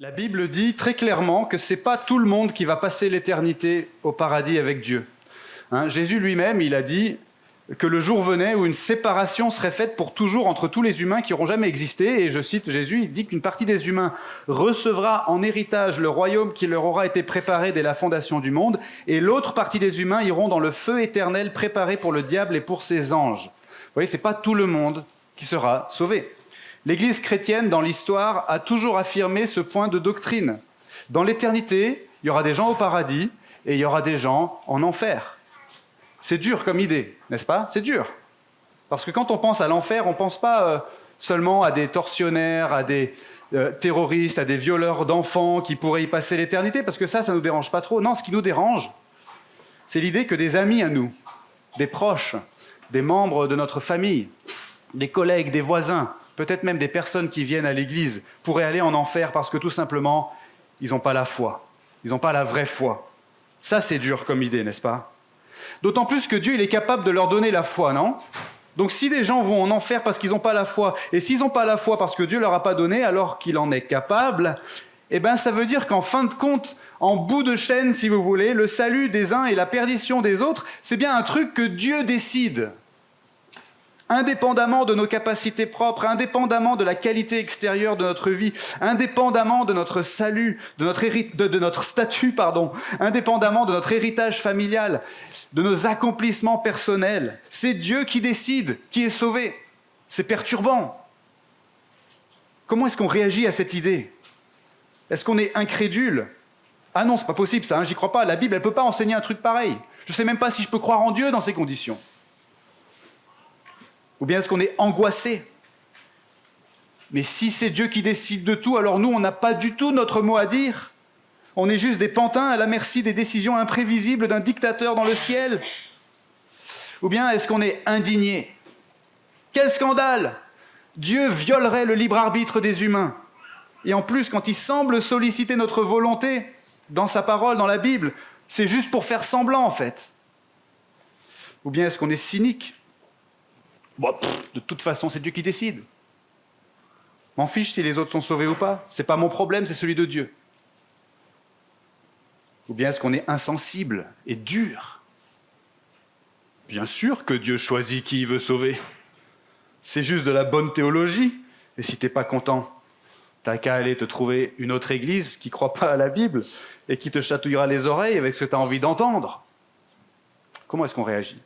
La Bible dit très clairement que ce n'est pas tout le monde qui va passer l'éternité au paradis avec Dieu. Jésus lui-même, il a dit que le jour venait où une séparation serait faite pour toujours entre tous les humains qui n'auront jamais existé. Et je cite Jésus, il dit qu'une partie des humains recevra en héritage le royaume qui leur aura été préparé dès la fondation du monde, et l'autre partie des humains iront dans le feu éternel préparé pour le diable et pour ses anges. Vous voyez, ce n'est pas tout le monde qui sera sauvé. L'Église chrétienne, dans l'histoire, a toujours affirmé ce point de doctrine. Dans l'éternité, il y aura des gens au paradis et il y aura des gens en enfer. C'est dur comme idée, n'est-ce pas? C'est dur. Parce que quand on pense à l'enfer, on ne pense pas seulement à des tortionnaires, à des terroristes, à des violeurs d'enfants qui pourraient y passer l'éternité, parce que ça ne nous dérange pas trop. Non, ce qui nous dérange, c'est l'idée que des amis à nous, des proches, des membres de notre famille, des collègues, des voisins, peut-être même des personnes qui viennent à l'église pourraient aller en enfer parce que tout simplement, ils n'ont pas la foi. Ils n'ont pas la vraie foi. Ça, c'est dur comme idée, n'est-ce pas? D'autant plus que Dieu, il est capable de leur donner la foi, non? Donc si des gens vont en enfer parce qu'ils n'ont pas la foi, et s'ils n'ont pas la foi parce que Dieu ne leur a pas donné alors qu'il en est capable, eh bien ça veut dire qu'en fin de compte, en bout de chaîne, si vous voulez, le salut des uns et la perdition des autres, c'est bien un truc que Dieu décide. Indépendamment de nos capacités propres, indépendamment de la qualité extérieure de notre vie, indépendamment de notre salut, de notre statut, indépendamment de notre héritage familial, de nos accomplissements personnels, c'est Dieu qui décide qui est sauvé. C'est perturbant. Comment est-ce qu'on réagit à cette idée? Est-ce qu'on est incrédule? Ah non, c'est pas possible ça, j'y crois pas. La Bible, elle peut pas enseigner un truc pareil. Je sais même pas si je peux croire en Dieu dans ces conditions. Ou bien est-ce qu'on est angoissé? Mais si c'est Dieu qui décide de tout, alors nous, on n'a pas du tout notre mot à dire. On est juste des pantins à la merci des décisions imprévisibles d'un dictateur dans le ciel. Ou bien est-ce qu'on est indigné? Quel scandale! Dieu violerait le libre arbitre des humains. Et en plus, quand il semble solliciter notre volonté dans sa parole, dans la Bible, c'est juste pour faire semblant en fait. Ou bien est-ce qu'on est cynique? Bon, de toute façon, c'est Dieu qui décide. M'en fiche si les autres sont sauvés ou pas. C'est pas mon problème, c'est celui de Dieu. Ou bien est-ce qu'on est insensible et dur? Bien sûr que Dieu choisit qui il veut sauver. C'est juste de la bonne théologie. Et si t'es pas content, t'as qu'à aller te trouver une autre église qui croit pas à la Bible et qui te chatouillera les oreilles avec ce que t'as envie d'entendre. Comment est-ce qu'on réagit?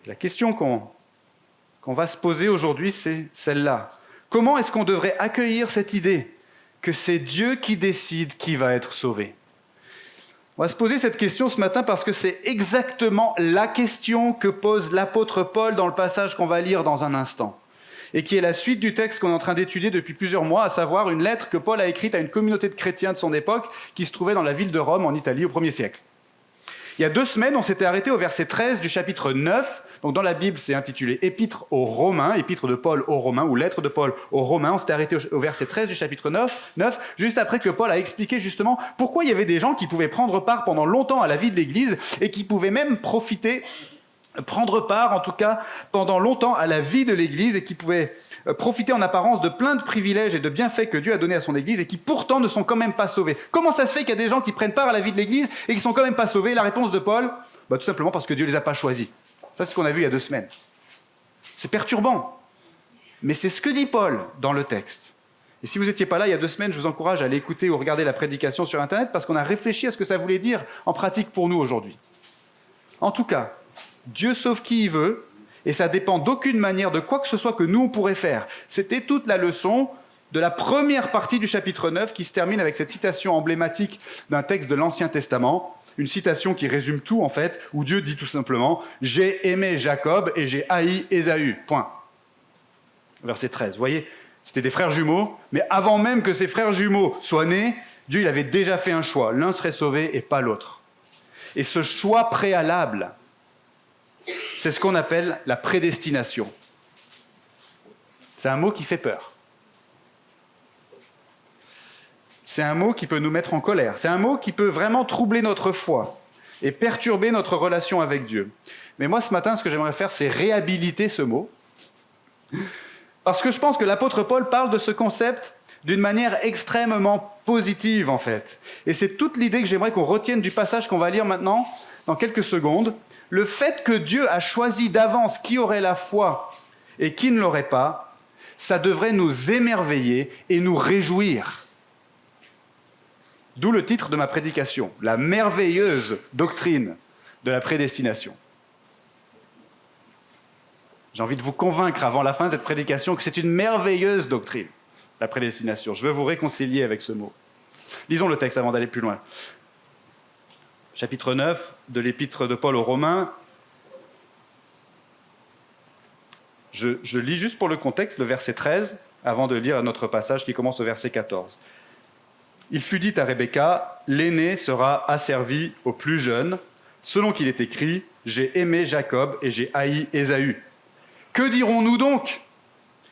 La question qu'on va se poser aujourd'hui, c'est celle-là. Comment est-ce qu'on devrait accueillir cette idée que c'est Dieu qui décide qui va être sauvé? On va se poser cette question ce matin parce que c'est exactement la question que pose l'apôtre Paul dans le passage qu'on va lire dans un instant, et qui est la suite du texte qu'on est en train d'étudier depuis plusieurs mois, à savoir une lettre que Paul a écrite à une communauté de chrétiens de son époque qui se trouvait dans la ville de Rome, en Italie, au 1er siècle. Il y a 2 semaines, on s'était arrêté au verset 13 du chapitre 9. Donc dans la Bible, c'est intitulé Épître aux Romains, Épître de Paul aux Romains, ou Lettre de Paul aux Romains. On s'était arrêté au verset 13 du chapitre 9, juste après que Paul a expliqué justement pourquoi il y avait des gens qui pouvaient prendre part pendant longtemps à la vie de l'Église et qui pouvaient même prendre part en tout cas pendant longtemps à la vie de l'Église et qui pouvaient profiter en apparence de plein de privilèges et de bienfaits que Dieu a donnés à son Église et qui pourtant ne sont quand même pas sauvés. Comment ça se fait qu'il y a des gens qui prennent part à la vie de l'Église et qui sont quand même pas sauvés? La réponse de Paul, tout simplement parce que Dieu les a pas choisis. Ça, c'est ce qu'on a vu il y a 2 semaines. C'est perturbant. Mais c'est ce que dit Paul dans le texte. Et si vous n'étiez pas là il y a 2 semaines, je vous encourage à aller écouter ou regarder la prédication sur Internet parce qu'on a réfléchi à ce que ça voulait dire en pratique pour nous aujourd'hui. En tout cas, Dieu sauve qui il veut et ça dépend d'aucune manière de quoi que ce soit que nous, on pourrait faire. C'était toute la leçon de la première partie du chapitre 9 qui se termine avec cette citation emblématique d'un texte de l'Ancien Testament. Une citation qui résume tout, en fait, où Dieu dit tout simplement « J'ai aimé Jacob et j'ai haï Ésaü. » Point. Verset 13. Vous voyez, c'était des frères jumeaux, mais avant même que ces frères jumeaux soient nés, Dieu il avait déjà fait un choix. L'un serait sauvé et pas l'autre. Et ce choix préalable, c'est ce qu'on appelle la prédestination. C'est un mot qui fait peur. C'est un mot qui peut nous mettre en colère. C'est un mot qui peut vraiment troubler notre foi et perturber notre relation avec Dieu. Mais moi, ce matin, ce que j'aimerais faire, c'est réhabiliter ce mot. Parce que je pense que l'apôtre Paul parle de ce concept d'une manière extrêmement positive en fait. Et c'est toute l'idée que j'aimerais qu'on retienne du passage qu'on va lire maintenant, dans quelques secondes. Le fait que Dieu a choisi d'avance qui aurait la foi et qui ne l'aurait pas, ça devrait nous émerveiller et nous réjouir. D'où le titre de ma prédication, la merveilleuse doctrine de la prédestination. J'ai envie de vous convaincre avant la fin de cette prédication que c'est une merveilleuse doctrine, la prédestination. Je veux vous réconcilier avec ce mot. Lisons le texte avant d'aller plus loin. Chapitre 9 de l'épître de Paul aux Romains. Je lis juste pour le contexte le verset 13, avant de lire notre passage qui commence au verset 14. Il fut dit à Rebecca, l'aîné sera asservi au plus jeune, selon qu'il est écrit, j'ai aimé Jacob et j'ai haï Ésaü. Que dirons-nous donc?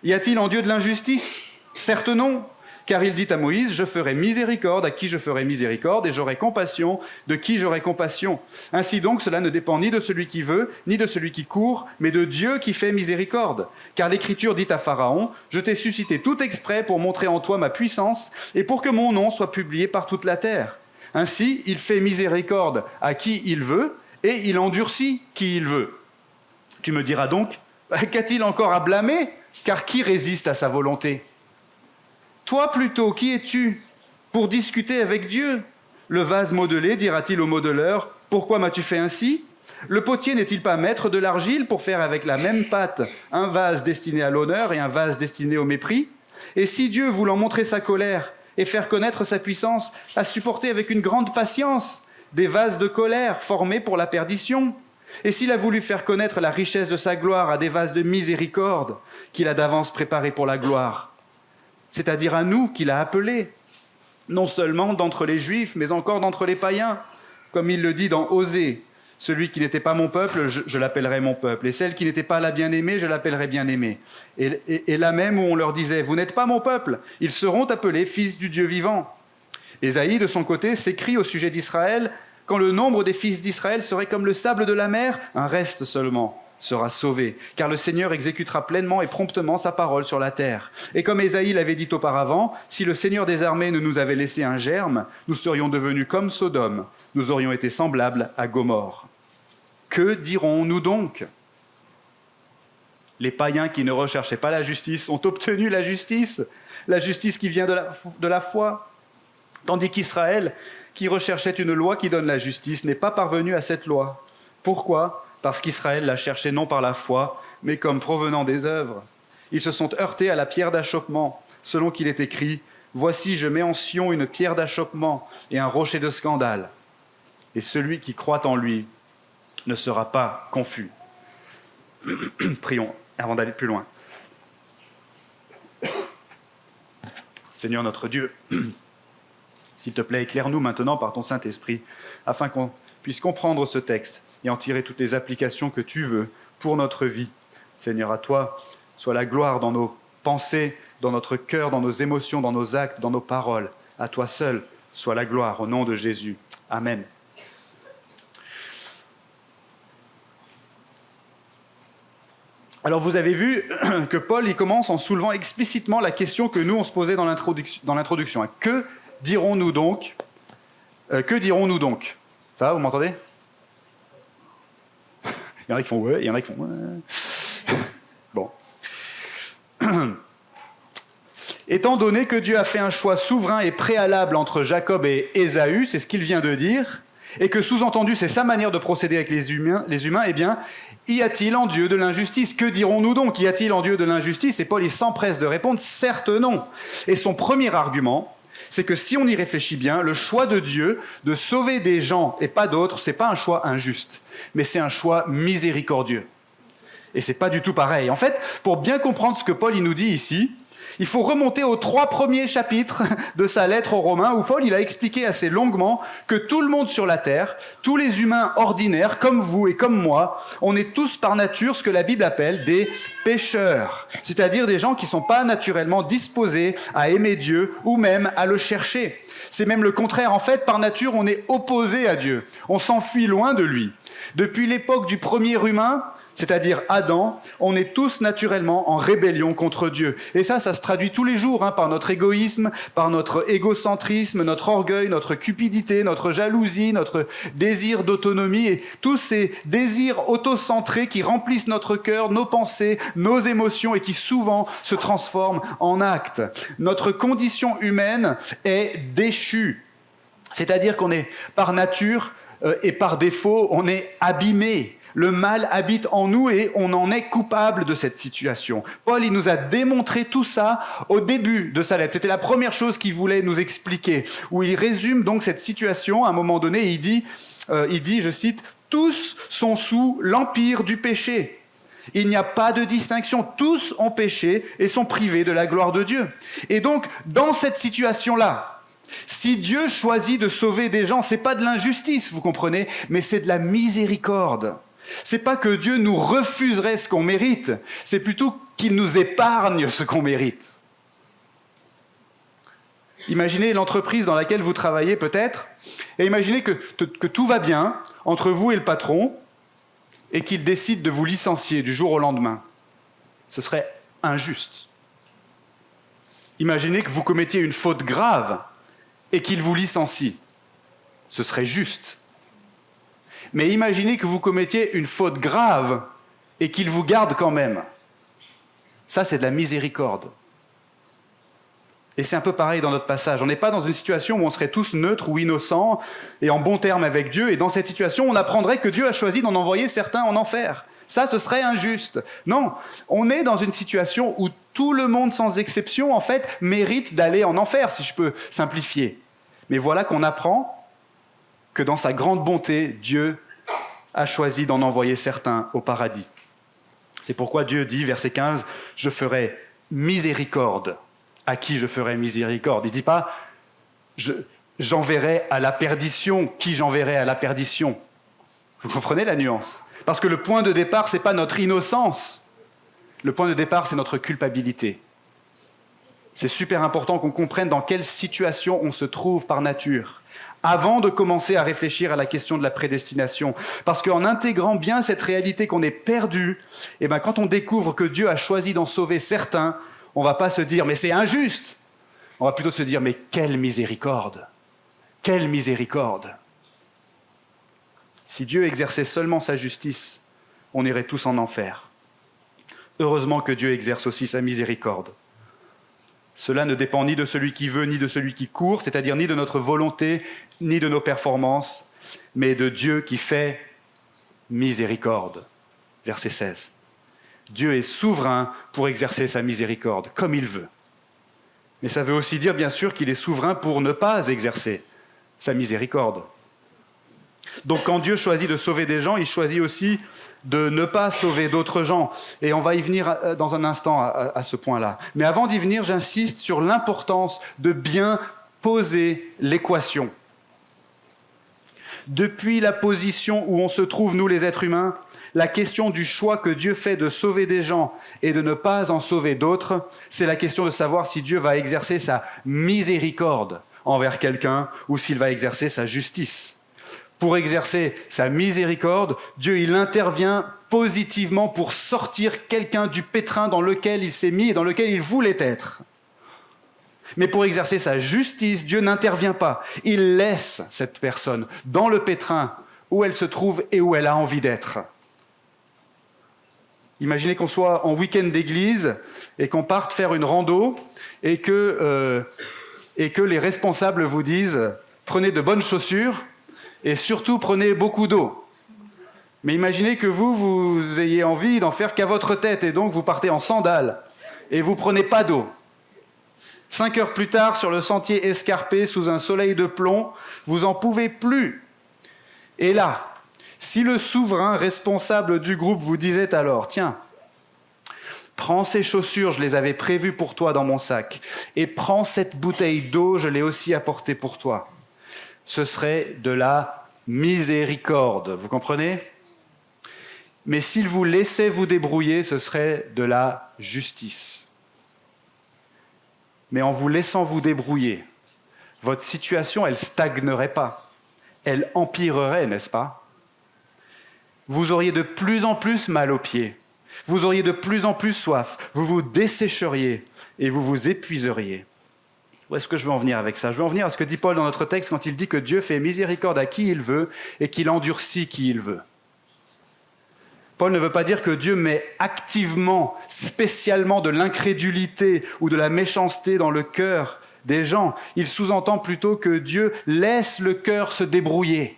Y a-t-il en Dieu de l'injustice? Certes non, car il dit à Moïse, je ferai miséricorde à qui je ferai miséricorde, et j'aurai compassion de qui j'aurai compassion. Ainsi donc, cela ne dépend ni de celui qui veut, ni de celui qui court, mais de Dieu qui fait miséricorde. Car l'Écriture dit à Pharaon, je t'ai suscité tout exprès pour montrer en toi ma puissance, et pour que mon nom soit publié par toute la terre. Ainsi, il fait miséricorde à qui il veut, et il endurcit qui il veut. Tu me diras donc, qu'a-t-il encore à blâmer? Car qui résiste à sa volonté? Toi plutôt, qui es-tu pour discuter avec Dieu? Le vase modelé dira-t-il au modeleur, pourquoi m'as-tu fait ainsi? Le potier n'est-il pas maître de l'argile pour faire avec la même pâte un vase destiné à l'honneur et un vase destiné au mépris? Et si Dieu, voulant montrer sa colère et faire connaître sa puissance, a supporté avec une grande patience des vases de colère formés pour la perdition, et s'il a voulu faire connaître la richesse de sa gloire à des vases de miséricorde qu'il a d'avance préparés pour la gloire, c'est-à-dire à nous qu'il a appelés, non seulement d'entre les Juifs, mais encore d'entre les païens, comme il le dit dans Osée, celui qui n'était pas mon peuple, je l'appellerai mon peuple, et celle qui n'était pas la bien-aimée, je l'appellerai bien-aimée. Et là même où on leur disait, vous n'êtes pas mon peuple, ils seront appelés fils du Dieu vivant. Ésaïe, de son côté, s'écrie au sujet d'Israël, quand le nombre des fils d'Israël serait comme le sable de la mer, un reste seulement sera sauvé, car le Seigneur exécutera pleinement et promptement sa parole sur la terre. Et comme Ésaïe l'avait dit auparavant, si le Seigneur des armées ne nous avait laissé un germe, nous serions devenus comme Sodome, nous aurions été semblables à Gomorrhe. Que dirons-nous donc? Les païens qui ne recherchaient pas la justice ont obtenu la justice qui vient de la foi, tandis qu'Israël, qui recherchait une loi qui donne la justice, n'est pas parvenu à cette loi. Pourquoi? Parce qu'Israël l'a cherché non par la foi, mais comme provenant des œuvres. Ils se sont heurtés à la pierre d'achoppement, selon qu'il est écrit « Voici, je mets en Sion une pierre d'achoppement et un rocher de scandale. Et celui qui croit en lui ne sera pas confus. » Prions avant d'aller plus loin. Seigneur notre Dieu, s'il te plaît, éclaire-nous maintenant par ton Saint-Esprit, afin qu'on puisse comprendre ce texte et en tirer toutes les applications que tu veux pour notre vie. Seigneur, à toi soit la gloire dans nos pensées, dans notre cœur, dans nos émotions, dans nos actes, dans nos paroles. À toi seul soit la gloire, au nom de Jésus. Amen. Alors vous avez vu que Paul il commence en soulevant explicitement la question que nous on se posait dans l'introduction. Que dirons-nous donc? Que dirons-nous donc? Ça va, vous m'entendez? Il y en a qui font ouais, il y en a qui font ouais. Bon. Étant donné que Dieu a fait un choix souverain et préalable entre Jacob et Ésaü, c'est ce qu'il vient de dire, et que sous-entendu c'est sa manière de procéder avec les humains, eh bien, y a-t-il en Dieu de l'injustice? Que dirons-nous donc? Y a-t-il en Dieu de l'injustice? Et Paul il s'empresse de répondre, certes non. Et son premier argument, c'est que si on y réfléchit bien, le choix de Dieu de sauver des gens et pas d'autres, c'est pas un choix injuste, mais c'est un choix miséricordieux. Et c'est pas du tout pareil. En fait, pour bien comprendre ce que Paul il nous dit ici, il faut remonter aux 3 premiers chapitres de sa lettre aux Romains, où Paul il a expliqué assez longuement que tout le monde sur la terre, tous les humains ordinaires, comme vous et comme moi, on est tous par nature ce que la Bible appelle des pécheurs, c'est-à-dire des gens qui ne sont pas naturellement disposés à aimer Dieu ou même à le chercher. C'est même le contraire. En fait, par nature, on est opposé à Dieu. On s'enfuit loin de lui. Depuis l'époque du premier humain, c'est-à-dire Adam, on est tous naturellement en rébellion contre Dieu. Et ça se traduit tous les jours par notre égoïsme, par notre égocentrisme, notre orgueil, notre cupidité, notre jalousie, notre désir d'autonomie et tous ces désirs autocentrés qui remplissent notre cœur, nos pensées, nos émotions et qui souvent se transforment en actes. Notre condition humaine est déchue, c'est-à-dire qu'on est par nature et par défaut, on est abîmé. Le mal habite en nous et on en est coupable de cette situation. Paul, il nous a démontré tout ça au début de sa lettre. C'était la première chose qu'il voulait nous expliquer, où il résume donc cette situation à un moment donné. Et il dit, je cite, « Tous sont sous l'empire du péché. Il n'y a pas de distinction. Tous ont péché et sont privés de la gloire de Dieu. » Et donc, dans cette situation-là, si Dieu choisit de sauver des gens, c'est pas de l'injustice, vous comprenez, mais c'est de la miséricorde. C'est pas que Dieu nous refuserait ce qu'on mérite, c'est plutôt qu'il nous épargne ce qu'on mérite. Imaginez l'entreprise dans laquelle vous travaillez peut-être, et imaginez que tout va bien entre vous et le patron, et qu'il décide de vous licencier du jour au lendemain. Ce serait injuste. Imaginez que vous commettiez une faute grave, et qu'il vous licencie. Ce serait juste. Mais imaginez que vous commettiez une faute grave et qu'il vous garde quand même. Ça, c'est de la miséricorde. Et c'est un peu pareil dans notre passage. On n'est pas dans une situation où on serait tous neutres ou innocents et en bon terme avec Dieu. Et dans cette situation, on apprendrait que Dieu a choisi d'en envoyer certains en enfer. Ça, ce serait injuste. Non, on est dans une situation où tout le monde, sans exception, en fait, mérite d'aller en enfer, si je peux simplifier. Mais voilà qu'on apprend que dans sa grande bonté, Dieu a choisi d'en envoyer certains au paradis. C'est pourquoi Dieu dit, verset 15, « Je ferai miséricorde. » À qui je ferai miséricorde? Il ne dit pas « J'enverrai à la perdition. Qui j'enverrai à la perdition ?» Vous comprenez la nuance? Parce que le point de départ, ce n'est pas notre innocence. Le point de départ, c'est notre culpabilité. C'est super important qu'on comprenne dans quelle situation on se trouve par nature, avant de commencer à réfléchir à la question de la prédestination. Parce qu'en intégrant bien cette réalité qu'on est perdu, et ben quand on découvre que Dieu a choisi d'en sauver certains, on ne va pas se dire « mais c'est injuste !» On va plutôt se dire « mais quelle miséricorde ! Quelle miséricorde !» Si Dieu exerçait seulement sa justice, on irait tous en enfer. Heureusement que Dieu exerce aussi sa miséricorde. Cela ne dépend ni de celui qui veut, ni de celui qui court, c'est-à-dire ni de notre volonté, ni de nos performances, mais de Dieu qui fait miséricorde. Verset 16. Dieu est souverain pour exercer sa miséricorde, comme il veut. Mais ça veut aussi dire, bien sûr, qu'il est souverain pour ne pas exercer sa miséricorde. Donc quand Dieu choisit de sauver des gens, il choisit aussi de ne pas sauver d'autres gens. Et on va y venir dans un instant à ce point-là. Mais avant d'y venir, j'insiste sur l'importance de bien poser l'équation. Depuis la position où on se trouve, nous les êtres humains, la question du choix que Dieu fait de sauver des gens et de ne pas en sauver d'autres, c'est la question de savoir si Dieu va exercer sa miséricorde envers quelqu'un ou s'il va exercer sa justice. Pour exercer sa miséricorde, Dieu il intervient positivement pour sortir quelqu'un du pétrin dans lequel il s'est mis et dans lequel il voulait être. Mais pour exercer sa justice, Dieu n'intervient pas. Il laisse cette personne dans le pétrin où elle se trouve et où elle a envie d'être. Imaginez qu'on soit en week-end d'église et qu'on parte faire une rando et que les responsables vous disent « prenez de bonnes chaussures » et surtout, prenez beaucoup d'eau. Mais imaginez que vous ayez envie d'en faire qu'à votre tête, et donc vous partez en sandales, et vous prenez pas d'eau. 5 heures plus tard, sur le sentier escarpé, sous un soleil de plomb, vous en pouvez plus. Et là, si le souverain responsable du groupe vous disait alors, tiens, prends ces chaussures, je les avais prévues pour toi dans mon sac, et prends cette bouteille d'eau, je l'ai aussi apportée pour toi. Ce serait de la miséricorde, vous comprenez? Mais s'il vous laissait vous débrouiller, ce serait de la justice. Mais en vous laissant vous débrouiller, votre situation, elle stagnerait pas. Elle empirerait, n'est-ce pas? vous auriez de plus en plus mal aux pieds, vous auriez de plus en plus soif, vous vous dessécheriez et vous vous épuiseriez. Où est-ce que je veux en venir avec ça ? Je veux en venir à ce que dit Paul dans notre texte quand il dit que Dieu fait miséricorde à qui il veut et qu'il endurcit qui il veut. Paul ne veut pas dire que Dieu met activement, spécialement de l'incrédulité ou de la méchanceté dans le cœur des gens. Il sous-entend plutôt que Dieu laisse le cœur se débrouiller.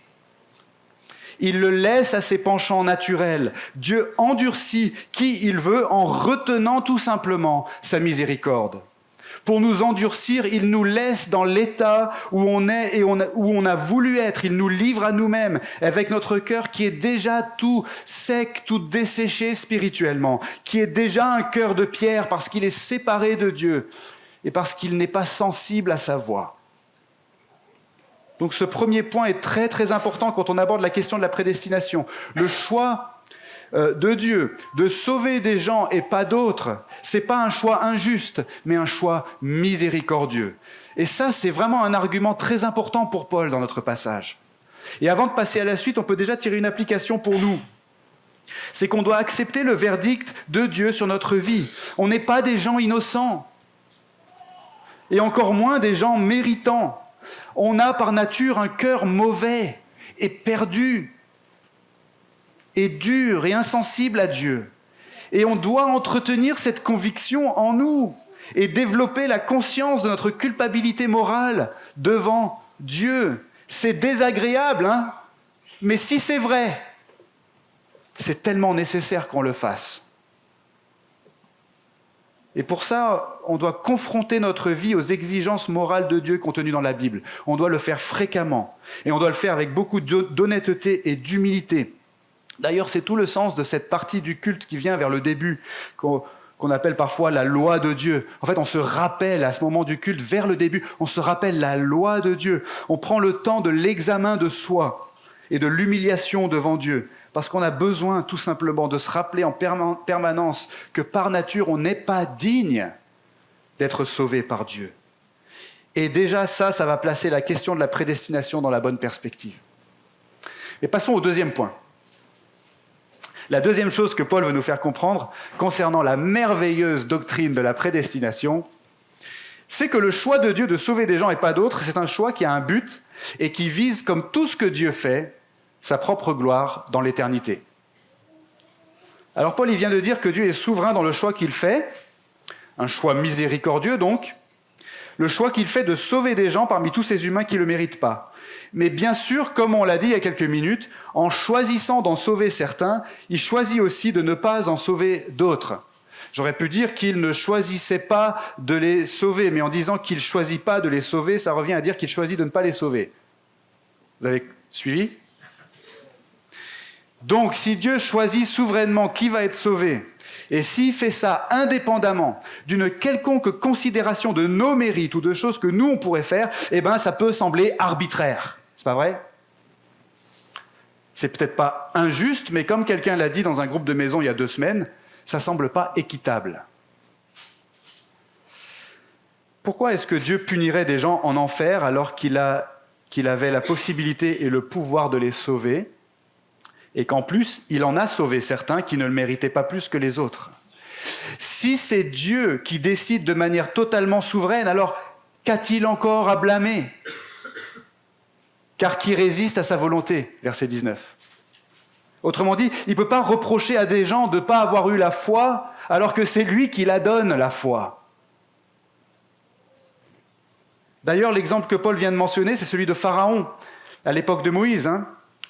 Il le laisse à ses penchants naturels. Dieu endurcit qui il veut en retenant tout simplement sa miséricorde. Pour nous endurcir, il nous laisse dans l'état où on est et où on a voulu être. Il nous livre à nous-mêmes avec notre cœur qui est déjà tout sec, tout desséché spirituellement, qui est déjà un cœur de pierre parce qu'il est séparé de Dieu et parce qu'il n'est pas sensible à sa voix. Donc ce premier point est très très important quand on aborde la question de la prédestination. Le choix de Dieu, de sauver des gens et pas d'autres, c'est pas un choix injuste, mais un choix miséricordieux. Et ça, c'est vraiment un argument très important pour Paul dans notre passage. Et avant de passer à la suite, on peut déjà tirer une application pour nous. C'est qu'on doit accepter le verdict de Dieu sur notre vie. On n'est pas des gens innocents, et encore moins des gens méritants. On a par nature un cœur mauvais et perdu, et dur et insensible à Dieu. Et on doit entretenir cette conviction en nous et développer la conscience de notre culpabilité morale devant Dieu. C'est désagréable, hein ? Mais si c'est vrai, c'est tellement nécessaire qu'on le fasse. Et pour ça, on doit confronter notre vie aux exigences morales de Dieu contenues dans la Bible. On doit le faire fréquemment. Et on doit le faire avec beaucoup d'honnêteté et d'humilité. D'ailleurs, c'est tout le sens de cette partie du culte qui vient vers le début, qu'on appelle parfois la loi de Dieu. En fait, on se rappelle à ce moment du culte, vers le début, on se rappelle la loi de Dieu. On prend le temps de l'examen de soi et de l'humiliation devant Dieu, parce qu'on a besoin tout simplement de se rappeler en permanence que par nature, on n'est pas digne d'être sauvé par Dieu. Et déjà, ça va placer la question de la prédestination dans la bonne perspective. Mais passons au deuxième point. La deuxième chose que Paul veut nous faire comprendre concernant la merveilleuse doctrine de la prédestination, c'est que le choix de Dieu de sauver des gens et pas d'autres, c'est un choix qui a un but et qui vise, comme tout ce que Dieu fait, sa propre gloire dans l'éternité. Alors Paul, il vient de dire que Dieu est souverain dans le choix qu'il fait, un choix miséricordieux donc, le choix qu'il fait de sauver des gens parmi tous ces humains qui ne le méritent pas. Mais bien sûr, comme on l'a dit il y a quelques minutes, en choisissant d'en sauver certains, il choisit aussi de ne pas en sauver d'autres. J'aurais pu dire qu'il ne choisissait pas de les sauver, mais en disant qu'il ne choisit pas de les sauver, ça revient à dire qu'il choisit de ne pas les sauver. Vous avez suivi ? Donc, si Dieu choisit souverainement qui va être sauvé, et s'il fait ça indépendamment d'une quelconque considération de nos mérites ou de choses que nous, on pourrait faire, eh bien, ça peut sembler arbitraire. C'est pas vrai ? C'est peut-être pas injuste, mais comme quelqu'un l'a dit dans un groupe de maison il y a 2 semaines, ça semble pas équitable. Pourquoi est-ce que Dieu punirait des gens en enfer alors qu'il avait la possibilité et le pouvoir de les sauver ? Et qu'en plus, il en a sauvé certains qui ne le méritaient pas plus que les autres. Si c'est Dieu qui décide de manière totalement souveraine, alors qu'a-t-il encore à blâmer ? Car qui résiste à sa volonté, verset 19. Autrement dit, il ne peut pas reprocher à des gens de ne pas avoir eu la foi, alors que c'est lui qui la donne, la foi. D'ailleurs, l'exemple que Paul vient de mentionner, c'est celui de Pharaon, à l'époque de Moïse.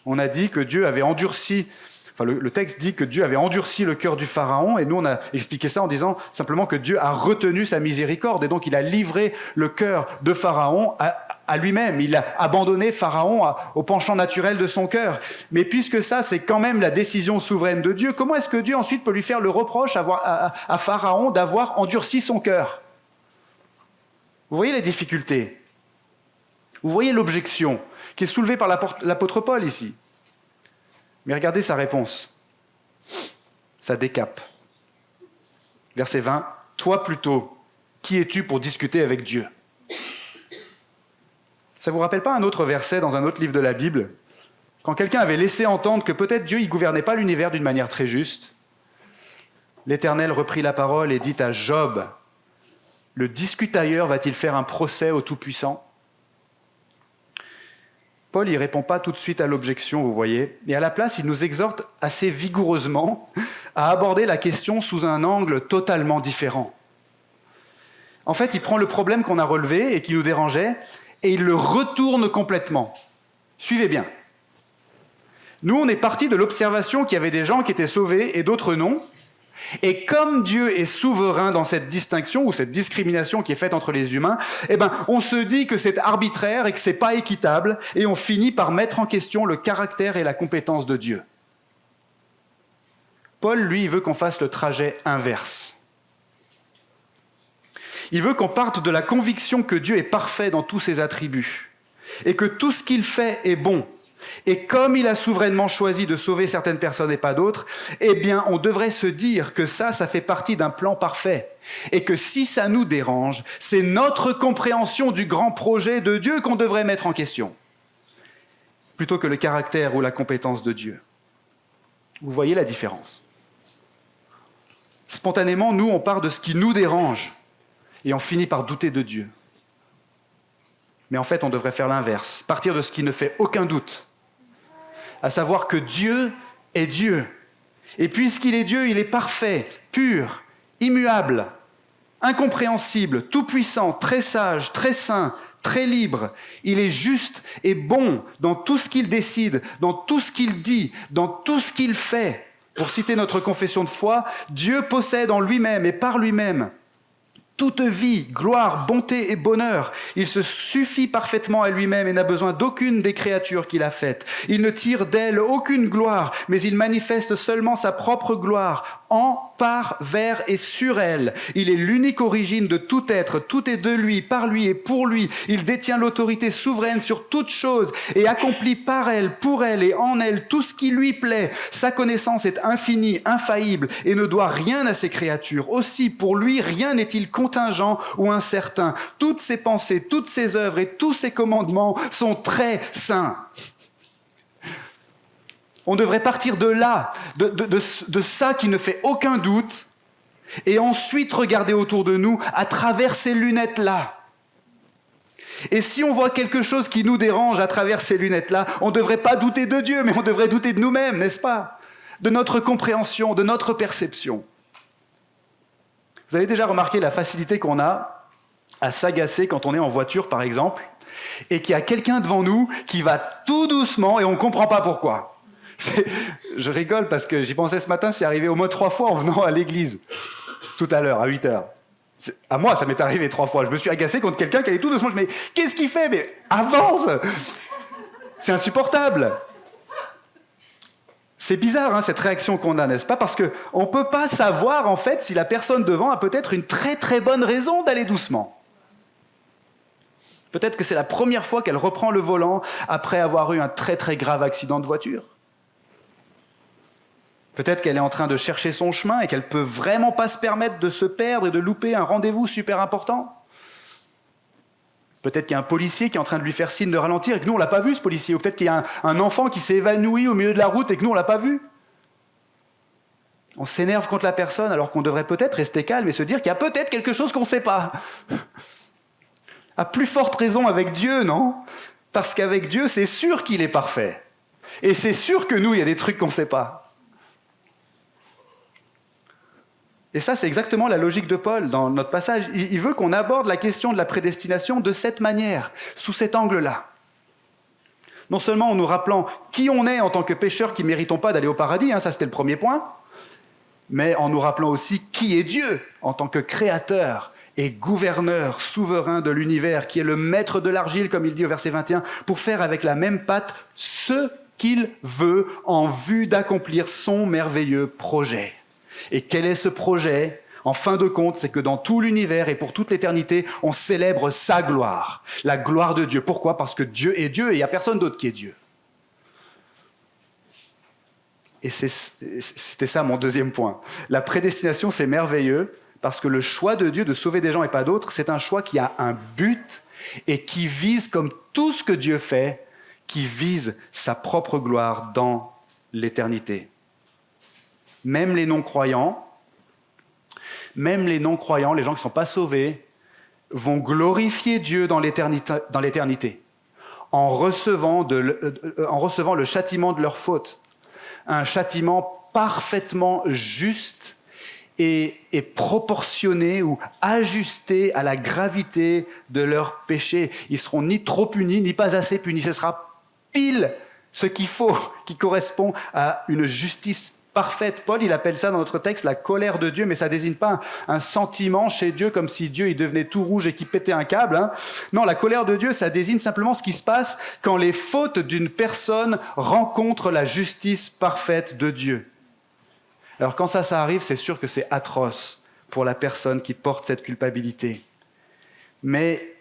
On a dit que Dieu avait endurci, le texte dit que Dieu avait endurci le cœur du Pharaon, et nous on a expliqué ça en disant simplement que Dieu a retenu sa miséricorde, et donc il a livré le cœur de Pharaon à lui-même. Il a abandonné Pharaon au penchant naturel de son cœur. Mais puisque ça, c'est quand même la décision souveraine de Dieu, comment est-ce que Dieu ensuite peut lui faire le reproche à Pharaon d'avoir endurci son cœur ? Vous voyez les difficultés ? Vous voyez l'objection qui est soulevée par l'apôtre Paul ici ? Mais regardez sa réponse. Ça décape. Verset 20. « Toi plutôt, qui es-tu pour discuter avec Dieu ?» Ça ne vous rappelle pas un autre verset dans un autre livre de la Bible ? Quand quelqu'un avait laissé entendre que peut-être Dieu ne gouvernait pas l'univers d'une manière très juste, l'Éternel reprit la parole et dit à Job, « Le discutailleur va-t-il faire un procès au Tout-Puissant » Paul ne répond pas tout de suite à l'objection, vous voyez, et à la place, il nous exhorte assez vigoureusement à aborder la question sous un angle totalement différent. En fait, il prend le problème qu'on a relevé et qui nous dérangeait, et il le retourne complètement. Suivez bien. Nous, on est parti de l'observation qu'il y avait des gens qui étaient sauvés et d'autres non, et comme Dieu est souverain dans cette distinction ou cette discrimination qui est faite entre les humains, on se dit que c'est arbitraire et que c'est pas équitable, et on finit par mettre en question le caractère et la compétence de Dieu. Paul, lui, veut qu'on fasse le trajet inverse. Il veut qu'on parte de la conviction que Dieu est parfait dans tous ses attributs, et que tout ce qu'il fait est bon. Et comme il a souverainement choisi de sauver certaines personnes et pas d'autres, on devrait se dire que ça fait partie d'un plan parfait. Et que si ça nous dérange, c'est notre compréhension du grand projet de Dieu qu'on devrait mettre en question, plutôt que le caractère ou la compétence de Dieu. Vous voyez la différence. Spontanément, nous, on part de ce qui nous dérange, et on finit par douter de Dieu. Mais en fait, on devrait faire l'inverse, partir de ce qui ne fait aucun doute, à savoir que Dieu est Dieu. Et puisqu'il est Dieu, il est parfait, pur, immuable, incompréhensible, tout-puissant, très sage, très saint, très libre. Il est juste et bon dans tout ce qu'il décide, dans tout ce qu'il dit, dans tout ce qu'il fait. Pour citer notre confession de foi, Dieu possède en lui-même et par lui-même toute vie, gloire, bonté et bonheur. Il se suffit parfaitement à lui-même et n'a besoin d'aucune des créatures qu'il a faites. Il ne tire d'elle aucune gloire, mais il manifeste seulement sa propre gloire en, par, vers et sur elle. Il est l'unique origine de tout être, tout est de lui, par lui et pour lui. Il détient l'autorité souveraine sur toute chose et accomplit par elle, pour elle et en elle tout ce qui lui plaît. Sa connaissance est infinie, infaillible et ne doit rien à ses créatures. Aussi, pour lui, rien n'est-il contingent ou incertain. Toutes ses pensées, toutes ses œuvres et tous ses commandements sont très saints. On devrait partir de là, de ça qui ne fait aucun doute, et ensuite regarder autour de nous à travers ces lunettes-là. Et si on voit quelque chose qui nous dérange à travers ces lunettes-là, on ne devrait pas douter de Dieu, mais on devrait douter de nous-mêmes, n'est-ce pas? De notre compréhension, de notre perception. Vous avez déjà remarqué la facilité qu'on a à s'agacer quand on est en voiture, par exemple, et qu'il y a quelqu'un devant nous qui va tout doucement et on ne comprend pas pourquoi. Je rigole parce que j'y pensais ce matin, c'est arrivé au moins 3 fois en venant à l'église, tout à l'heure, à 8h. À moi, ça m'est arrivé 3 fois. Je me suis agacé contre quelqu'un qui allait tout doucement. Je me dis, mais qu'est-ce qu'il fait? Mais avance! C'est insupportable. C'est bizarre, cette réaction qu'on a, n'est-ce pas? Parce qu'on ne peut pas savoir, en fait, si la personne devant a peut-être une très très bonne raison d'aller doucement. Peut-être que c'est la première fois qu'elle reprend le volant après avoir eu un très très grave accident de voiture. Peut-être qu'elle est en train de chercher son chemin et qu'elle ne peut vraiment pas se permettre de se perdre et de louper un rendez-vous super important. Peut-être qu'il y a un policier qui est en train de lui faire signe de ralentir et que nous, on ne l'a pas vu, ce policier. Ou peut-être qu'il y a un enfant qui s'est évanoui au milieu de la route et que nous, on ne l'a pas vu. On s'énerve contre la personne alors qu'on devrait peut-être rester calme et se dire qu'il y a peut-être quelque chose qu'on ne sait pas. À plus forte raison avec Dieu, non? Parce qu'avec Dieu, c'est sûr qu'il est parfait. Et c'est sûr que nous, il y a des trucs qu'on ne sait pas. Et ça, c'est exactement la logique de Paul dans notre passage. Il veut qu'on aborde la question de la prédestination de cette manière, sous cet angle-là. Non seulement en nous rappelant qui on est en tant que pécheurs qui ne méritons pas d'aller au paradis, ça c'était le premier point, mais en nous rappelant aussi qui est Dieu en tant que créateur et gouverneur souverain de l'univers, qui est le maître de l'argile, comme il dit au verset 21, pour faire avec la même pâte ce qu'il veut en vue d'accomplir son merveilleux projet. Et quel est ce projet? En fin de compte, c'est que dans tout l'univers et pour toute l'éternité, on célèbre sa gloire, la gloire de Dieu. Pourquoi? Parce que Dieu est Dieu et il n'y a personne d'autre qui est Dieu. Et c'était ça mon deuxième point. La prédestination, c'est merveilleux parce que le choix de Dieu de sauver des gens et pas d'autres, c'est un choix qui a un but et qui vise, comme tout ce que Dieu fait, qui vise sa propre gloire dans l'éternité. Même les non-croyants, les gens qui ne sont pas sauvés, vont glorifier Dieu dans l'éternité en recevant le châtiment de leur faute. Un châtiment parfaitement juste et proportionné ou ajusté à la gravité de leur péché. Ils ne seront ni trop punis, ni pas assez punis. Ce sera pile ce qu'il faut, qui correspond à une justice parfaite. Paul, il appelle ça dans notre texte la colère de Dieu, mais ça ne désigne pas un sentiment chez Dieu comme si Dieu il devenait tout rouge et qu'il pétait un câble. Hein. Non, la colère de Dieu, ça désigne simplement ce qui se passe quand les fautes d'une personne rencontrent la justice parfaite de Dieu. Alors quand ça arrive, c'est sûr que c'est atroce pour la personne qui porte cette culpabilité. Mais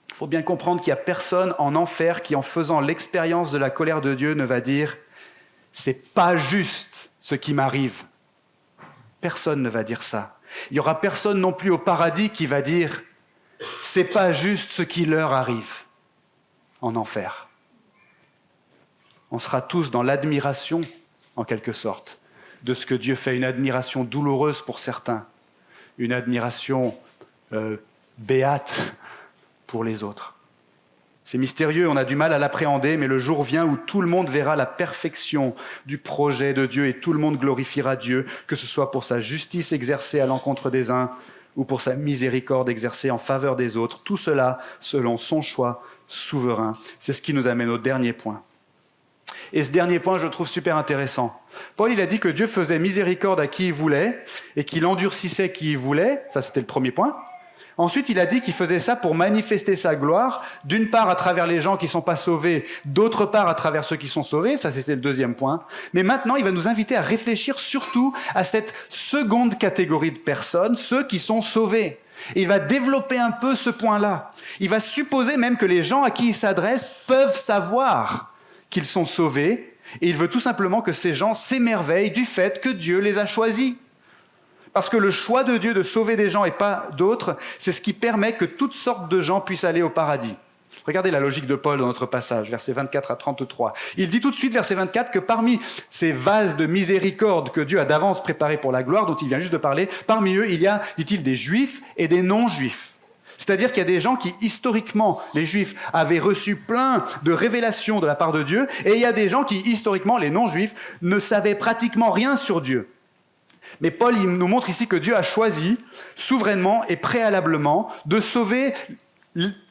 il faut bien comprendre qu'il n'y a personne en enfer qui, en faisant l'expérience de la colère de Dieu, ne va dire « c'est pas juste ce qui m'arrive ». Personne ne va dire ça. Il n'y aura personne non plus au paradis qui va dire « c'est pas juste ce qui leur arrive » en enfer. On sera tous dans l'admiration, en quelque sorte, de ce que Dieu fait, une admiration douloureuse pour certains, une admiration béate pour les autres. C'est mystérieux, on a du mal à l'appréhender, mais le jour vient où tout le monde verra la perfection du projet de Dieu et tout le monde glorifiera Dieu, que ce soit pour sa justice exercée à l'encontre des uns ou pour sa miséricorde exercée en faveur des autres. Tout cela selon son choix souverain. C'est ce qui nous amène au dernier point. Et ce dernier point, je le trouve super intéressant. Paul, il a dit que Dieu faisait miséricorde à qui il voulait et qu'il endurcissait qui il voulait. Ça, c'était le premier point. Ensuite, il a dit qu'il faisait ça pour manifester sa gloire, d'une part à travers les gens qui ne sont pas sauvés, d'autre part à travers ceux qui sont sauvés. Ça, c'était le deuxième point. Mais maintenant, il va nous inviter à réfléchir surtout à cette seconde catégorie de personnes, ceux qui sont sauvés. Et il va développer un peu ce point-là. Il va supposer même que les gens à qui il s'adresse peuvent savoir qu'ils sont sauvés, et il veut tout simplement que ces gens s'émerveillent du fait que Dieu les a choisis. Parce que le choix de Dieu de sauver des gens et pas d'autres, c'est ce qui permet que toutes sortes de gens puissent aller au paradis. Regardez la logique de Paul dans notre passage, versets 24 à 33. Il dit tout de suite, verset 24, que parmi ces vases de miséricorde que Dieu a d'avance préparés pour la gloire, dont il vient juste de parler, parmi eux, il y a, dit-il, des juifs et des non-juifs. C'est-à-dire qu'il y a des gens qui, historiquement, les Juifs, avaient reçu plein de révélations de la part de Dieu, et il y a des gens qui, historiquement, les non-Juifs, ne savaient pratiquement rien sur Dieu. Mais Paul il nous montre ici que Dieu a choisi, souverainement et préalablement, de sauver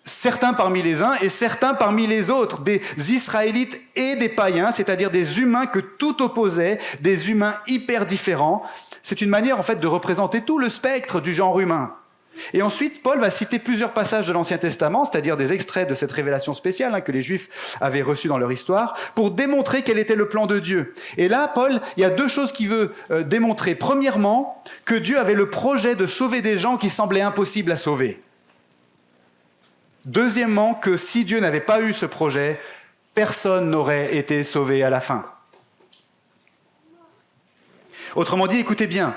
certains parmi les uns et certains parmi les autres, des Israélites et des païens, c'est-à-dire des humains que tout opposait, des humains hyper différents. C'est une manière, en fait, de représenter tout le spectre du genre humain. Et ensuite, Paul va citer plusieurs passages de l'Ancien Testament, c'est-à-dire des extraits de cette révélation spéciale que les Juifs avaient reçue dans leur histoire, pour démontrer quel était le plan de Dieu. Et là, Paul, il y a deux choses qu'il veut démontrer. Premièrement, que Dieu avait le projet de sauver des gens qui semblaient impossibles à sauver. Deuxièmement, que si Dieu n'avait pas eu ce projet, personne n'aurait été sauvé à la fin. Autrement dit, écoutez bien,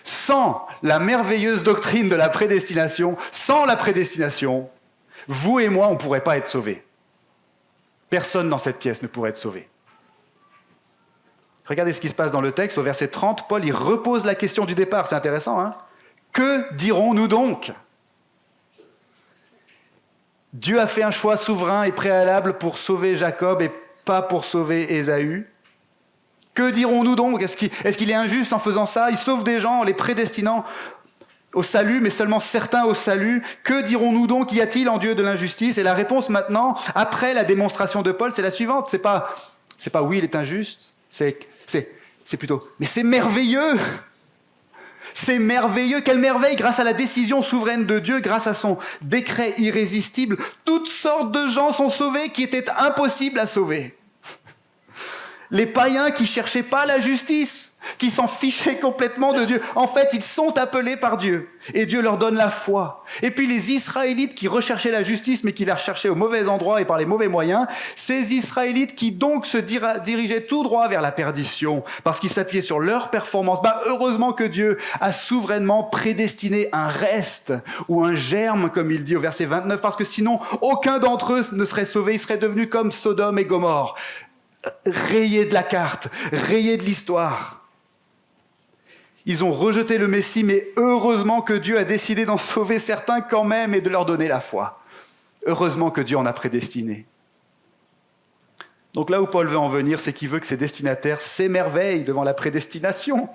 sans la merveilleuse doctrine de la prédestination, sans la prédestination, vous et moi, on ne pourrait pas être sauvés. Personne dans cette pièce ne pourrait être sauvé. Regardez ce qui se passe dans le texte, au verset 30, Paul il repose la question du départ, c'est intéressant, hein ? Que dirons-nous donc ? Dieu a fait un choix souverain et préalable pour sauver Jacob et pas pour sauver Ésaü. Que dirons-nous donc ? Est-ce qu'il est injuste en faisant ça ? Il sauve des gens en les prédestinant au salut, mais seulement certains au salut. Que dirons-nous donc ? Y a-t-il en Dieu de l'injustice ? Et la réponse maintenant, après la démonstration de Paul, c'est la suivante. C'est pas oui, il est injuste. C'est plutôt, mais c'est merveilleux ! C'est merveilleux, quelle merveille, grâce à la décision souveraine de Dieu, grâce à son décret irrésistible, toutes sortes de gens sont sauvés qui étaient impossibles à sauver. Les païens qui ne cherchaient pas la justice, qui s'en fichaient complètement de Dieu. En fait, ils sont appelés par Dieu et Dieu leur donne la foi. Et puis les Israélites qui recherchaient la justice mais qui la recherchaient au mauvais endroit et par les mauvais moyens, ces Israélites qui donc se dirigeaient tout droit vers la perdition parce qu'ils s'appuyaient sur leur performance, heureusement que Dieu a souverainement prédestiné un reste ou un germe, comme il dit au verset 29, parce que sinon aucun d'entre eux ne serait sauvé, ils seraient devenus comme Sodome et Gomorrhe, rayés de la carte, rayés de l'histoire. Ils ont rejeté le Messie, mais heureusement que Dieu a décidé d'en sauver certains quand même et de leur donner la foi. Heureusement que Dieu en a prédestiné. Donc là où Paul veut en venir, c'est qu'il veut que ses destinataires s'émerveillent devant la prédestination.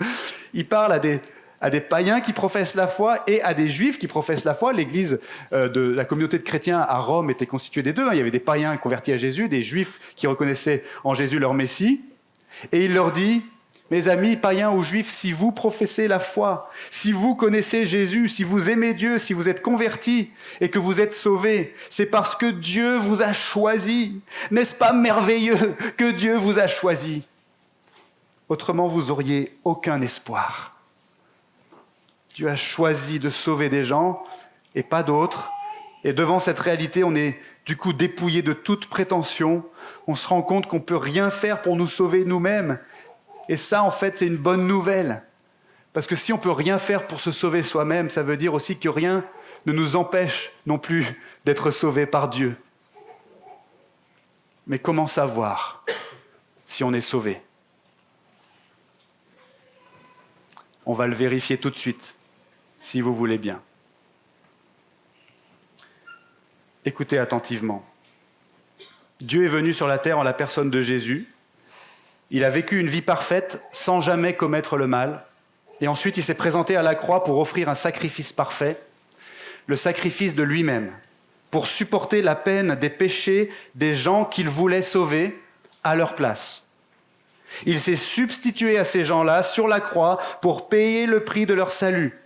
Il parle à des païens qui professent la foi et à des juifs qui professent la foi. L'église de la communauté de chrétiens à Rome était constituée des deux. Il y avait des païens convertis à Jésus, des juifs qui reconnaissaient en Jésus leur Messie. Et il leur dit: mes amis païens ou juifs, si vous professez la foi, si vous connaissez Jésus, si vous aimez Dieu, si vous êtes convertis et que vous êtes sauvés, c'est parce que Dieu vous a choisi. N'est-ce pas merveilleux que Dieu vous a choisi? Autrement, vous n'auriez aucun espoir. Dieu a choisi de sauver des gens et pas d'autres. Et devant cette réalité, on est du coup dépouillé de toute prétention. On se rend compte qu'on ne peut rien faire pour nous sauver nous-mêmes. Et ça, en fait, c'est une bonne nouvelle. Parce que si on ne peut rien faire pour se sauver soi-même, ça veut dire aussi que rien ne nous empêche non plus d'être sauvés par Dieu. Mais comment savoir si on est sauvé? On va le vérifier tout de suite, si vous voulez bien. Écoutez attentivement. Dieu est venu sur la terre en la personne de Jésus. Il a vécu une vie parfaite sans jamais commettre le mal. Et ensuite, il s'est présenté à la croix pour offrir un sacrifice parfait, le sacrifice de lui-même, pour supporter la peine des péchés des gens qu'il voulait sauver à leur place. Il s'est substitué à ces gens-là sur la croix pour payer le prix de leur salut.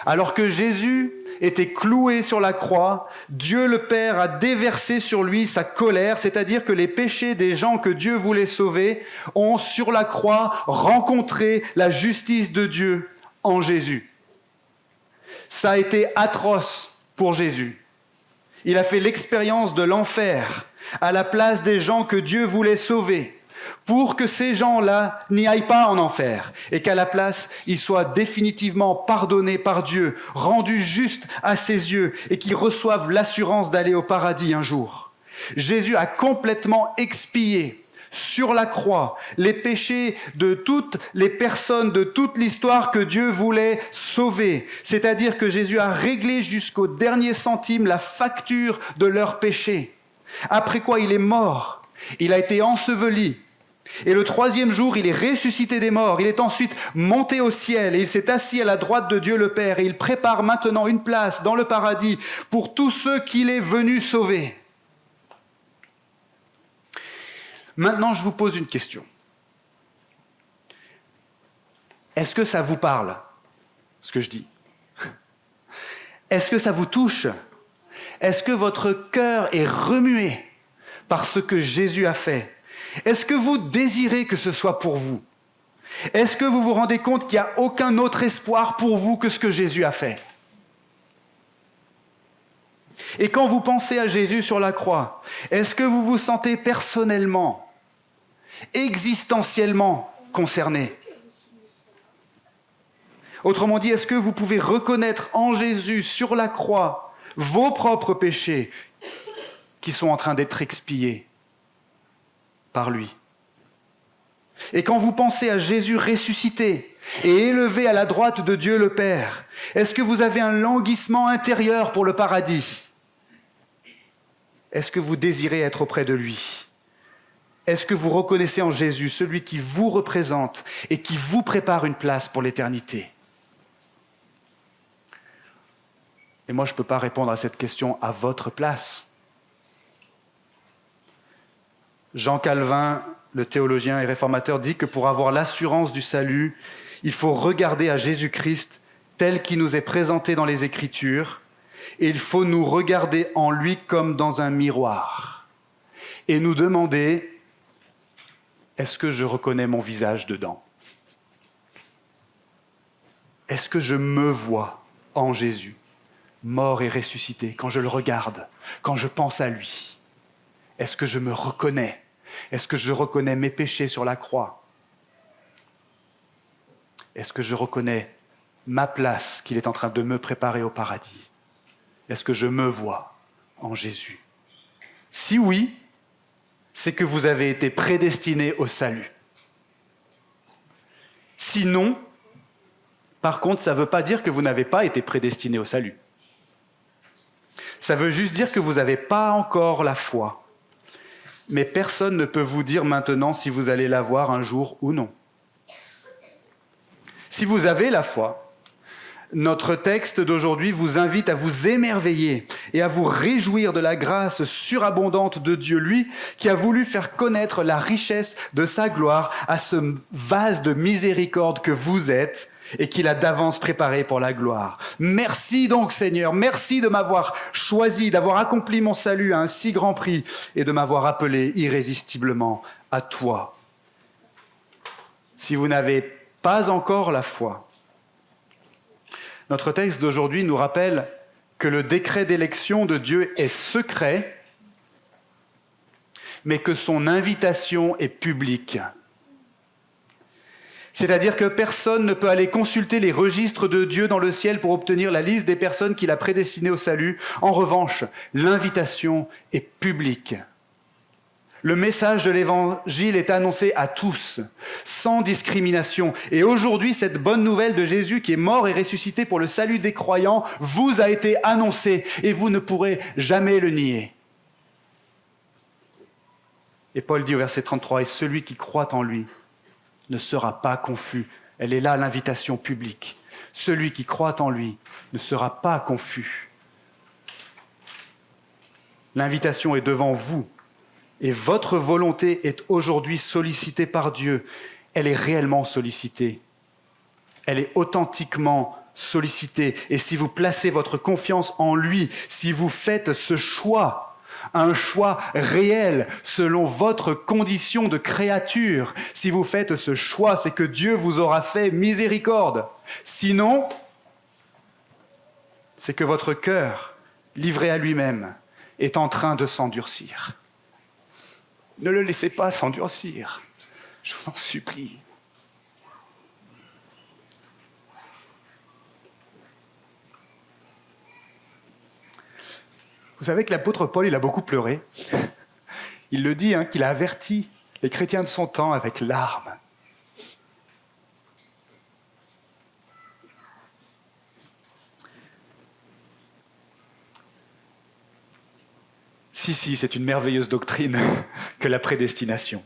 Alors que Jésus était cloué sur la croix, Dieu le Père a déversé sur lui sa colère, c'est-à-dire que les péchés des gens que Dieu voulait sauver ont, sur la croix, rencontré la justice de Dieu en Jésus. Ça a été atroce pour Jésus. Il a fait l'expérience de l'enfer à la place des gens que Dieu voulait sauver, pour que ces gens-là n'y aillent pas en enfer et qu'à la place, ils soient définitivement pardonnés par Dieu, rendus justes à ses yeux et qu'ils reçoivent l'assurance d'aller au paradis un jour. Jésus a complètement expié sur la croix les péchés de toutes les personnes de toute l'histoire que Dieu voulait sauver. C'est-à-dire que Jésus a réglé jusqu'au dernier centime la facture de leurs péchés. Après quoi, il est mort, il a été enseveli. Et le troisième jour, il est ressuscité des morts. Il est ensuite monté au ciel et il s'est assis à la droite de Dieu le Père. Et il prépare maintenant une place dans le paradis pour tous ceux qu'il est venu sauver. Maintenant, je vous pose une question. Est-ce que ça vous parle, ce que je dis? Est-ce que ça vous touche? Est-ce que votre cœur est remué par ce que Jésus a fait? Est-ce que vous désirez que ce soit pour vous? Est-ce que vous vous rendez compte qu'il n'y a aucun autre espoir pour vous que ce que Jésus a fait? Et quand vous pensez à Jésus sur la croix, est-ce que vous vous sentez personnellement, existentiellement concerné? Autrement dit, est-ce que vous pouvez reconnaître en Jésus sur la croix vos propres péchés qui sont en train d'être expiés par lui? Et quand vous pensez à Jésus ressuscité et élevé à la droite de Dieu le Père, est-ce que vous avez un languissement intérieur pour le paradis? Est-ce que vous désirez être auprès de lui? Est-ce que vous reconnaissez en Jésus celui qui vous représente et qui vous prépare une place pour l'éternité? Et moi, je ne peux pas répondre à cette question à votre place. Jean Calvin, le théologien et réformateur, dit que pour avoir l'assurance du salut, il faut regarder à Jésus-Christ tel qu'il nous est présenté dans les Écritures, et il faut nous regarder en lui comme dans un miroir, et nous demander, est-ce que je reconnais mon visage dedans? Est-ce que je me vois en Jésus, mort et ressuscité, quand je le regarde, quand je pense à lui? Est-ce que je me reconnais? Est-ce que je reconnais mes péchés sur la croix? Est-ce que je reconnais ma place qu'il est en train de me préparer au paradis? Est-ce que je me vois en Jésus? Si oui, c'est que vous avez été prédestinés au salut. Sinon, par contre, ça ne veut pas dire que vous n'avez pas été prédestinés au salut. Ça veut juste dire que vous n'avez pas encore la foi. Mais personne ne peut vous dire maintenant si vous allez l'avoir un jour ou non. Si vous avez la foi, notre texte d'aujourd'hui vous invite à vous émerveiller et à vous réjouir de la grâce surabondante de Dieu, lui qui a voulu faire connaître la richesse de sa gloire à ce vase de miséricorde que vous êtes et qu'il a d'avance préparé pour la gloire. Merci donc Seigneur, merci de m'avoir choisi, d'avoir accompli mon salut à un si grand prix et de m'avoir appelé irrésistiblement à toi. Si vous n'avez pas encore la foi, notre texte d'aujourd'hui nous rappelle que le décret d'élection de Dieu est secret, mais que son invitation est publique. C'est-à-dire que personne ne peut aller consulter les registres de Dieu dans le ciel pour obtenir la liste des personnes qu'il a prédestinées au salut. En revanche, l'invitation est publique. Le message de l'Évangile est annoncé à tous, sans discrimination. Et aujourd'hui, cette bonne nouvelle de Jésus qui est mort et ressuscité pour le salut des croyants vous a été annoncée et vous ne pourrez jamais le nier. Et Paul dit au verset 33, « Et celui qui croit en lui ne sera pas confus. » Elle est là, l'invitation publique. Celui qui croit en lui ne sera pas confus. L'invitation est devant vous. Et votre volonté est aujourd'hui sollicitée par Dieu. Elle est réellement sollicitée. Elle est authentiquement sollicitée. Et si vous placez votre confiance en lui, si vous faites ce choix, un choix réel selon votre condition de créature, si vous faites ce choix, c'est que Dieu vous aura fait miséricorde. Sinon, c'est que votre cœur, livré à lui-même, est en train de s'endurcir. Ne le laissez pas s'endurcir, je vous en supplie. Vous savez que l'apôtre Paul, il a beaucoup pleuré. Il le dit, qu'il a averti les chrétiens de son temps avec larmes. Si, c'est une merveilleuse doctrine que la prédestination.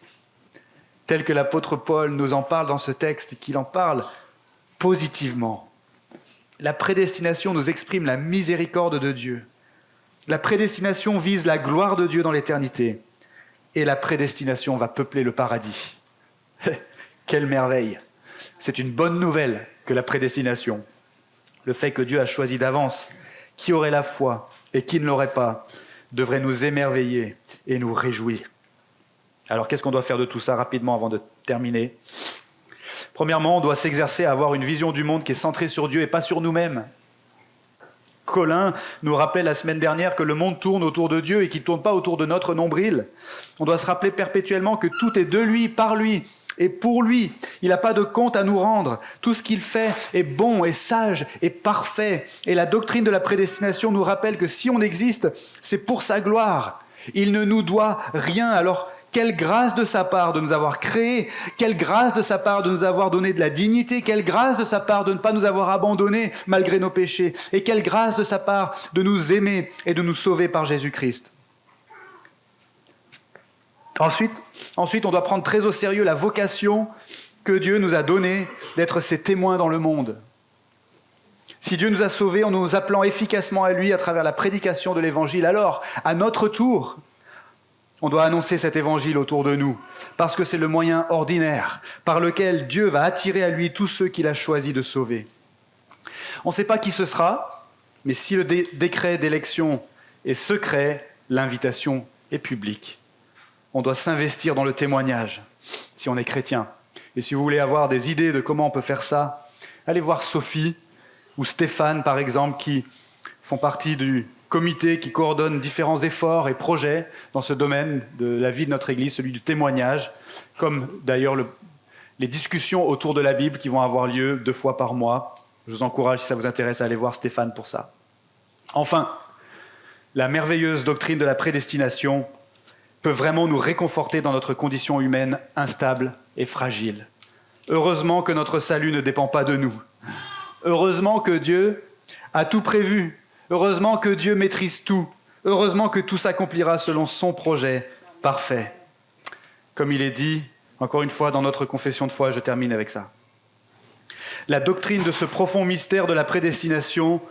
Telle que l'apôtre Paul nous en parle dans ce texte et qu'il en parle positivement. La prédestination nous exprime la miséricorde de Dieu. La prédestination vise la gloire de Dieu dans l'éternité. Et la prédestination va peupler le paradis. Quelle merveille! C'est une bonne nouvelle que la prédestination. Le fait que Dieu a choisi d'avance qui aurait la foi et qui ne l'aurait pas devrait nous émerveiller et nous réjouir. Alors, qu'est-ce qu'on doit faire de tout ça rapidement avant de terminer? Premièrement, on doit s'exercer à avoir une vision du monde qui est centrée sur Dieu et pas sur nous-mêmes. Colin nous rappelait la semaine dernière que le monde tourne autour de Dieu et qu'il ne tourne pas autour de notre nombril. On doit se rappeler perpétuellement que tout est de lui, par lui et pour lui. Il n'a pas de compte à nous rendre. Tout ce qu'il fait est bon, est sage, est parfait. Et la doctrine de la prédestination nous rappelle que si on existe, c'est pour sa gloire. Il ne nous doit rien. Alors, quelle grâce de sa part de nous avoir créés, quelle grâce de sa part de nous avoir donné de la dignité, quelle grâce de sa part de ne pas nous avoir abandonnés malgré nos péchés, et quelle grâce de sa part de nous aimer et de nous sauver par Jésus-Christ. Ensuite, on doit prendre très au sérieux la vocation que Dieu nous a donnée d'être ses témoins dans le monde. Si Dieu nous a sauvés en nous appelant efficacement à lui à travers la prédication de l'Évangile, alors, à notre tour, on doit annoncer cet évangile autour de nous, parce que c'est le moyen ordinaire par lequel Dieu va attirer à lui tous ceux qu'il a choisi de sauver. On ne sait pas qui ce sera, mais si le décret d'élection est secret, l'invitation est publique. On doit s'investir dans le témoignage, si on est chrétien. Et si vous voulez avoir des idées de comment on peut faire ça, Allez voir Sophie ou Stéphane, par exemple, qui font partie du comité qui coordonne différents efforts et projets dans ce domaine de la vie de notre Église, celui du témoignage, comme d'ailleurs les discussions autour de la Bible qui vont avoir lieu 2 fois par mois. Je vous encourage, si ça vous intéresse, à aller voir Stéphane pour ça. Enfin, la merveilleuse doctrine de la prédestination peut vraiment nous réconforter dans notre condition humaine instable et fragile. Heureusement que notre salut ne dépend pas de nous. Heureusement que Dieu a tout prévu. Heureusement que Dieu maîtrise tout. Heureusement que tout s'accomplira selon son projet parfait. Comme il est dit, encore une fois, dans notre confession de foi, je termine avec ça. La doctrine de ce profond mystère de la prédestination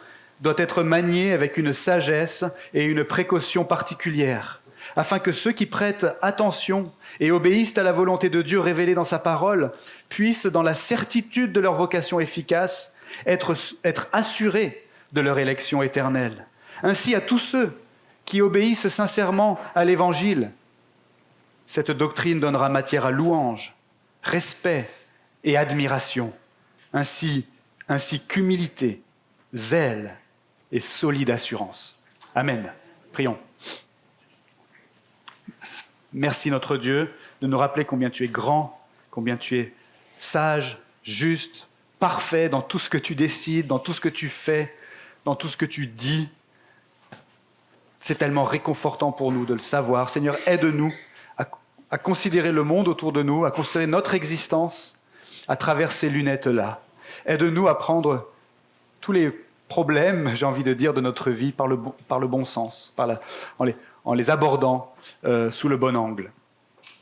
doit être maniée avec une sagesse et une précaution particulières, afin que ceux qui prêtent attention et obéissent à la volonté de Dieu révélée dans sa parole puissent, dans la certitude de leur vocation efficace, être assurés de leur élection éternelle. Ainsi, à tous ceux qui obéissent sincèrement à l'Évangile, cette doctrine donnera matière à louange, respect et admiration, ainsi qu'humilité, zèle et solide assurance. Amen. Prions. Merci notre Dieu de nous rappeler combien tu es grand, combien tu es sage, juste, parfait dans tout ce que tu décides, dans tout ce que tu fais, dans tout ce que tu dis. C'est tellement réconfortant pour nous de le savoir. Seigneur, aide-nous à considérer le monde autour de nous, à considérer notre existence à travers ces lunettes-là. Aide-nous à prendre tous les problèmes, j'ai envie de dire, de notre vie par le bon sens, en les abordant sous le bon angle.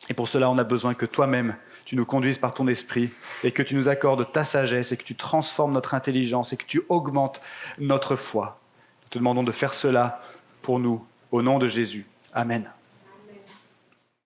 Et pour cela, on a besoin que toi-même, tu nous conduises par ton esprit et que tu nous accordes ta sagesse et que tu transformes notre intelligence et que tu augmentes notre foi. Nous te demandons de faire cela pour nous, au nom de Jésus. Amen.